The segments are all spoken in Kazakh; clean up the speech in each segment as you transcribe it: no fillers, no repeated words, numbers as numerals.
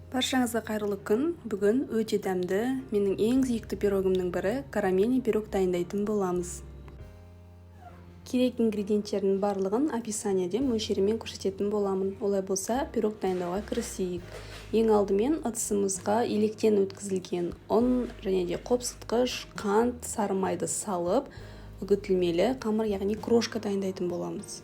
Баршаңызға қайырлы күн. Бүгін өте дәмді, менің ең сүйікті пирогымның бірі карамельный пирог дайындайтын боламыз. Керек ингредиенттердің барлығын описаниеде мөлшерімен көрсететін боламын. Олай болса, пирог дайындауға кірісейік. Ең алдымен ыдысымызға електен өткізілген ұн және де қопсытқыш, қант, сары майды салып, үгітілмелі қамыр, яғни крошка дайындайтын боламыз.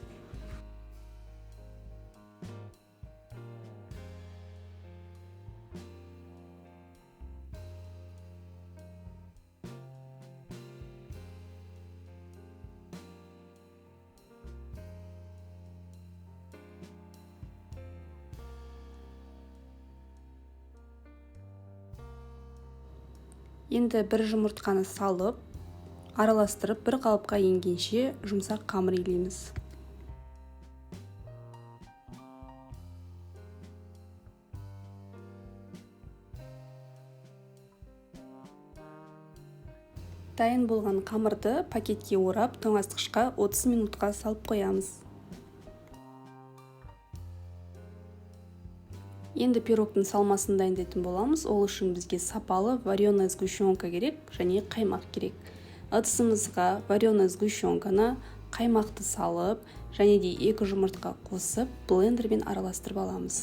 Енді бір жұмыртқаны салып, араластырып, бір қалыпқа енгенше жұмсақ қамыр илейміз. Дайын болған қамырды пакетке орап, тоңазытқышқа 30 минутқа салып қоямыз. Енді пирогтың салмасын дайындайтын боламыз. Ол үшін бізге сапалы вареная сгущенка керек және қаймақ керек. Ыдысымызға вареная сгущенканы, қаймақты салып, және де 2 жұмыртқа қосып, блендермен араластырып аламыз.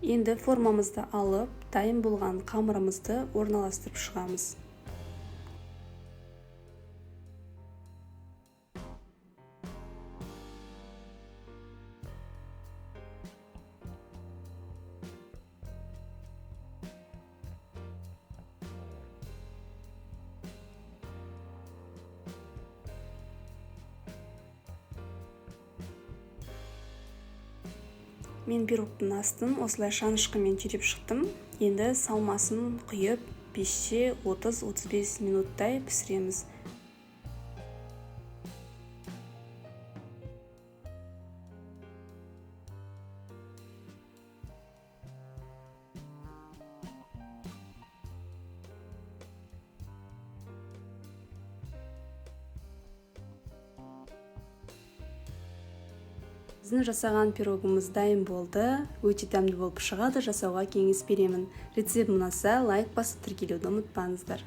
Енді формамызды алып, дайын болған қамырымызды орналастырып шығамыз. Мен пирогтың астын осылай шанышқымен түйреп шықтым. Енді салмасын құйып, пеште 30-35 минуттай пісіреміз. Біздің жасаған пирогымыз дайын болды. Өте дәмді болып шығады, жасауға кеңес беремін. Рецепт ұнаса, лайк басып тіркелуді ұмытпаңыздар.